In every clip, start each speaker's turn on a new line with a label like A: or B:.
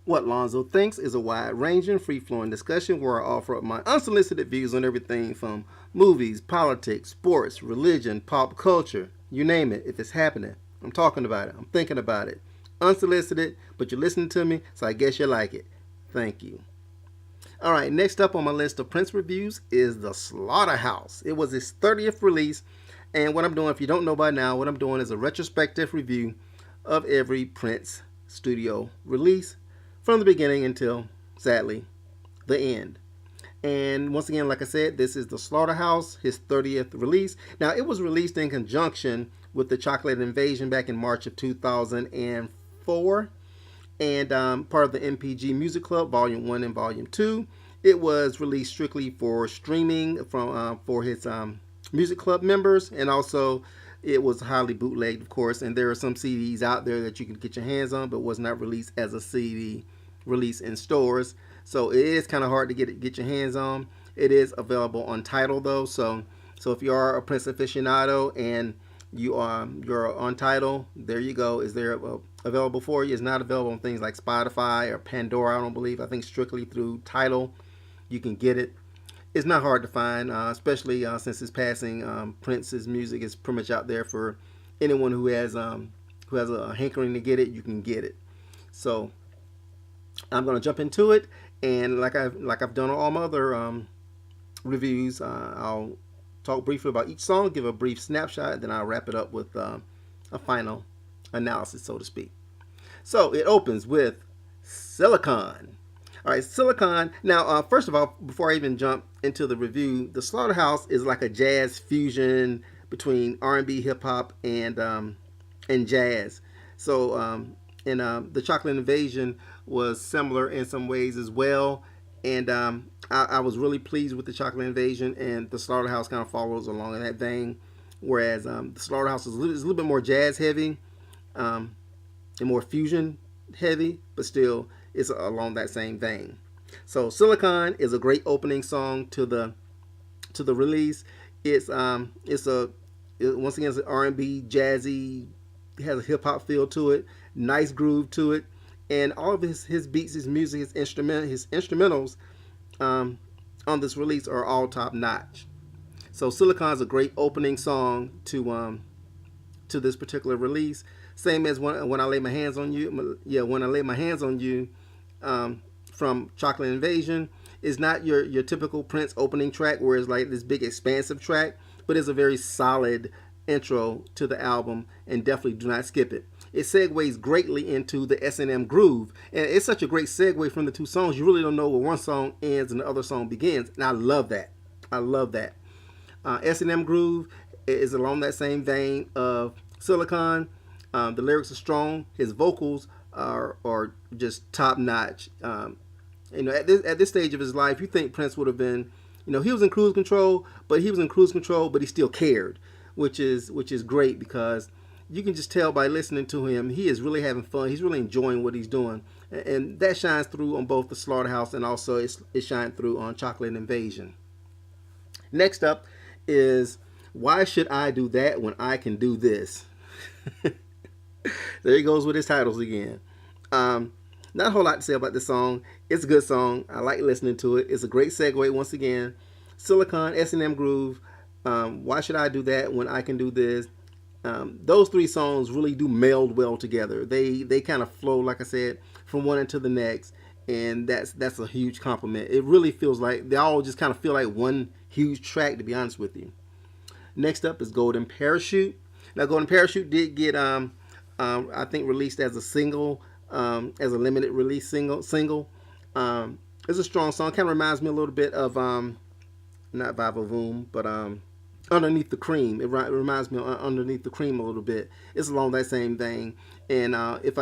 A: What Lonzo Thinks is a wide-ranging, free-flowing discussion where I offer up my unsolicited views on everything from movies, politics, sports, religion, pop culture, you name it. If it's happening, I'm talking about it. I'm thinking about it. Unsolicited, but you're listening to me, so I guess you like it. Thank you. All right, next up on my list of PrincE reviews is the Slaughterhouse. It was his 30th release, and what I'm doing, if you don't know by now, what I'm doing is a retrospective review of every PrincE studio release from the beginning until, sadly, the end. And once again, like I said, this is the Slaughterhouse, his 30th release. Now, it was released in conjunction with the Chocolate Invasion back in March of 2004, and part of the MPG Music Club, Volume 1 and Volume 2. It was released strictly for streaming for his Music Club members, and also it was highly bootlegged, of course, and there are some CDs out there that you can get your hands on, but was not released as a CD release in stores. So it is kind of hard to get your hands on. It is available on Tidal though, so if you are a PrincE aficionado and you're on Tidal, there you go. Is there available for you? It's not available on things like Spotify or Pandora, I don't believe. I think strictly through Tidal you can get it. It's not hard to find, especially since his passing. PrincE's music is pretty much out there for anyone who has a hankering to get it. You can get it. So I'm gonna jump into it, and like I've done on all my other reviews, I'll talk briefly about each song, give a brief snapshot, then I'll wrap it up with a final analysis, so to speak. So it opens with Silicon. All right, Silicon. Now, first of all, before I even jump into the review, the Slaughterhouse is like a jazz fusion between R&B, hip hop, and jazz. So, the Chocolate Invasion was similar in some ways as well, and I was really pleased with the Chocolate Invasion, and the Slaughterhouse kind of follows along in that vein. Whereas the Slaughterhouse is a little bit more jazz heavy, and more fusion heavy, but still it's along that same vein. So Silicon is a great opening song to the release. It's once again it's R&B, jazzy, has a hip hop feel to it, nice groove to it, and all of his beats, his music, his instrumentals on this release are all top notch. So Silicon is a great opening song to this particular release. Same as when I lay my hands on you. Yeah, when I lay my hands on you, from Chocolate Invasion, is not your typical PrincE opening track where it's like this big expansive track, but it's a very solid intro to the album, and definitely do not skip it. It segues greatly into the S&M groove, and it's such a great segue from the two songs. You really don't know where one song ends and the other song begins, and I love that. I love that. S&M groove is along that same vein of Silicon. The lyrics are strong. His vocals are just top notch. At this stage of his life, you think PrincE would have been, he was in cruise control, but he still cared, which is great, because you can just tell by listening to him, he is really having fun. He's really enjoying what he's doing, and that shines through on both the Slaughterhouse, and also it shined through on Chocolate Invasion. Next up is Why Should I Do That When I Can Do This? There he goes with his titles again. Not a whole lot to say about this song. It's a good song. I like listening to it. It's a great segue once again. Silicon, S&M groove. Why Should I Do That When I Can Do This? Those three songs really do meld well together. They kind of flow, like I said, from one into the next, and that's a huge compliment. It really feels like they all just kind of feel like one huge track, to be honest with you. Next up is Golden Parachute. Now, Golden Parachute did get I think released as a single, as a limited release single. It's a strong song. Kind of reminds me a little bit of not Viva Voom, but Underneath the Cream. It reminds me of Underneath the Cream a little bit. It's along that same vein. And if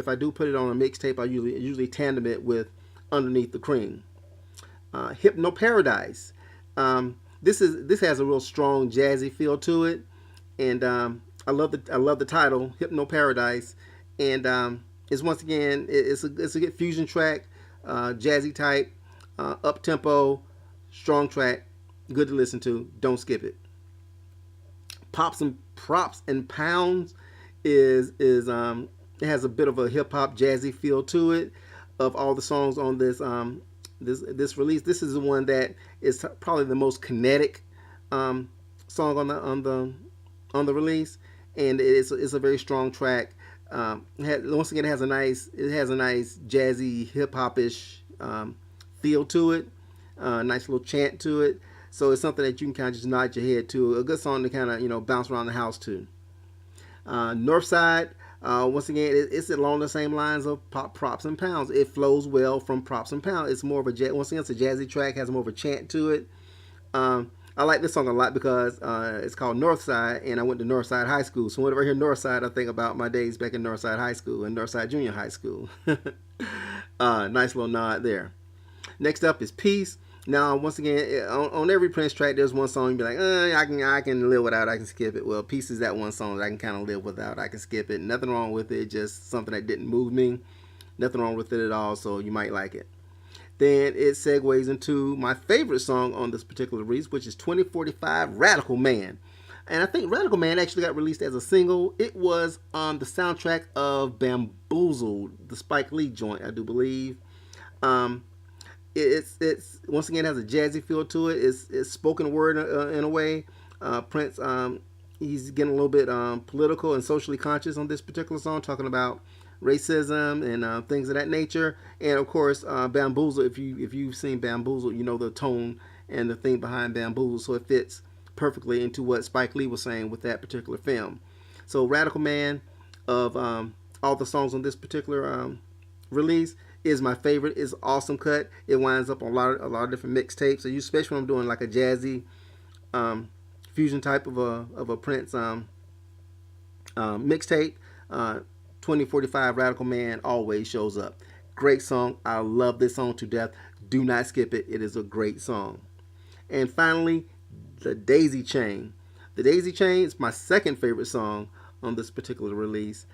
A: I do put it on a mixtape, I usually tandem it with Underneath the Cream. Hypno Paradise. This has a real strong jazzy feel to it, and I love the title, Hypno Paradise, and it's once again it's a good fusion track, jazzy type, up tempo, strong track, good to listen to. Don't skip it. Pops and Props and Pounds is it has a bit of a hip hop jazzy feel to it. of all the songs on this release, this is the one that is probably the most kinetic song on the release, and it's a very strong track. Once again, it has a nice jazzy hip hop ish feel to it, nice little chant to it. So it's something that you can kind of just nod your head to. A good song to kind of bounce around the house to. Northside, once again, it's along the same lines of pop, props, and pounds. It flows well from props and pounds. It's more of a once again, it's a jazzy track, has more of a chant to it. I like this song a lot because it's called Northside, and I went to Northside High School. So whenever I hear Northside, I think about my days back in Northside High School and Northside Junior High School. Nice little nod there. Next up is Peace. Now, once again, on every Prince track, there's one song you'd be like, I can live without, I can skip it. Well, Peace is that one song that I can kind of live without, I can skip it. Nothing wrong with it, just something that didn't move me. Nothing wrong with it at all, so you might like it. Then it segues into my favorite song on this particular release, which is 2045 Radical Man. And I think Radical Man actually got released as a single. It was on the soundtrack of Bamboozled, the Spike Lee joint, I do believe. It's once again has a jazzy feel to it. It's spoken word in a way. Prince, he's getting a little bit political and socially conscious on this particular song, talking about racism and things of that nature. And of course, Bamboozle. If you've seen Bamboozle, you know the tone and the thing behind Bamboozle, so it fits perfectly into what Spike Lee was saying with that particular film. So Radical Man, of all the songs on this particular release, is my favorite. It's awesome cut. It winds up on a lot of different mixtapes. So especially when I'm doing like a jazzy fusion type of a Prince mixtape. 2045 Radical Man always shows up. Great song. I love this song to death. Do not skip it. It is a great song. And finally, The Daisy Chain. The Daisy Chain is my second favorite song on this particular release.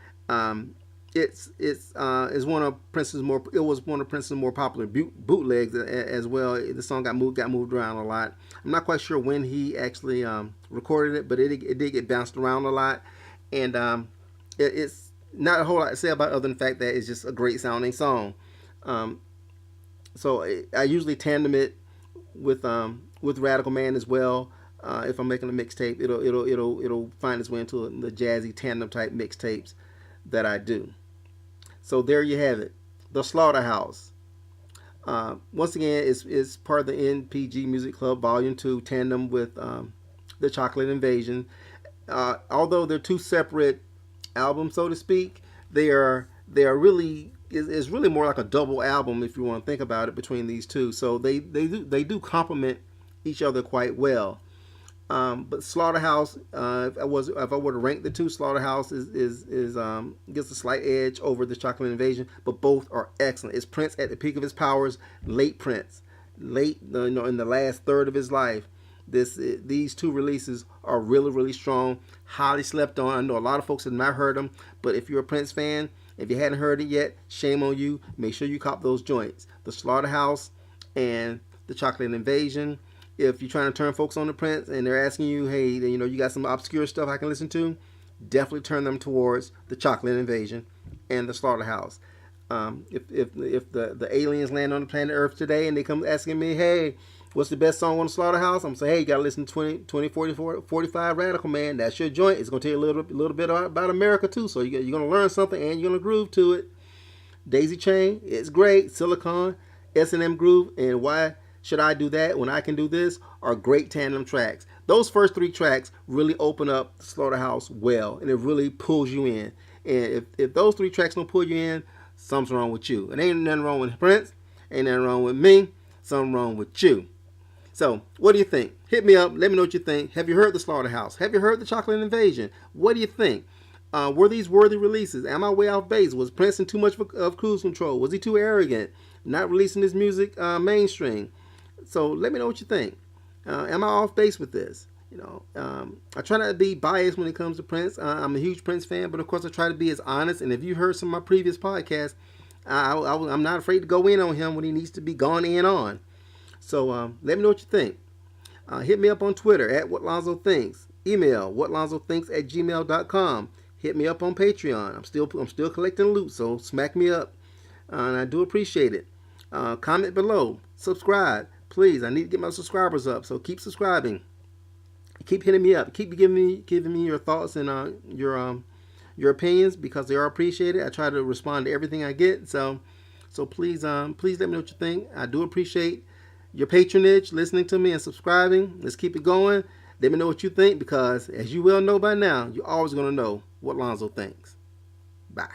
A: It's one of Prince's more. It was one of Prince's more popular bootlegs as well. The song got moved around a lot. I'm not quite sure when he actually recorded it, but it did get bounced around a lot, and it's not a whole lot to say about it other than the fact that it's just a great sounding song. So I usually tandem it with Radical Man as well. If I'm making a mixtape, it'll find its way into the jazzy tandem type mixtapes that I do. So there you have it, the Slaughterhouse. Once again, it's part of the NPG Music Club Volume 2 tandem with the Chocolate Invasion. Although they're two separate albums, so to speak, they are really is really more like a double album if you want to think about it between these two. So they do complement each other quite well. But Slaughterhouse, if I were to rank the two, Slaughterhouse is gets a slight edge over the Chocolate Invasion, but both are excellent. It's Prince at the peak of his powers, late Prince, in the last third of his life. These two releases are really, really strong, highly slept on. I know a lot of folks have not heard them, but if you're a Prince fan, if you hadn't heard it yet, shame on you. Make sure you cop those joints, the Slaughterhouse and the Chocolate Invasion. If you're trying to turn folks on to Prince and they're asking you, hey, you got some obscure stuff I can listen to, definitely turn them towards the Chocolate Invasion and the Slaughterhouse. If the aliens land on the planet Earth today and they come asking me, hey, what's the best song on the Slaughterhouse? I'm saying, hey, you got to listen to 45 Radical Man. That's your joint. It's going to tell you a little bit about America too. So you're going to learn something and you're going to groove to it. Daisy Chain, it's great. Silicon, S&M Groove, and Why Should I Do That When I Can Do This are great tandem tracks. Those first three tracks really open up the Slaughterhouse well, and it really pulls you in. And if those three tracks don't pull you in, something's wrong with you. It ain't nothing wrong with Prince, ain't nothing wrong with me, something wrong with you. So, what do you think? Hit me up. Let me know what you think. Have you heard the Slaughterhouse? Have you heard the Chocolate Invasion? What do you think? Were these worthy releases? Am I way off base? Was Prince in too much of cruise control? Was he too arrogant? Not releasing his music mainstream? So, let me know what you think. Am I off base with this? I try not to be biased when it comes to Prince. I'm a huge Prince fan, but of course I try to be as honest. And if you heard some of my previous podcasts, I'm not afraid to go in on him when he needs to be gone in on. So let me know what you think. Hit me up on Twitter at WhatLonzoThinks. Email whatlonzothinks@gmail.com. Hit me up on Patreon. I'm still collecting loot, so smack me up. and I do appreciate it. Comment below, subscribe, please. I need to get my subscribers up, so keep subscribing. Keep hitting me up. Keep giving me your thoughts and your opinions, because they are appreciated. I try to respond to everything I get. So please please let me know what you think. I do appreciate your patronage, listening to me and subscribing. Let's keep it going. Let me know what you think, because as you well know by now, you're always going to know what Lonzo thinks. Bye.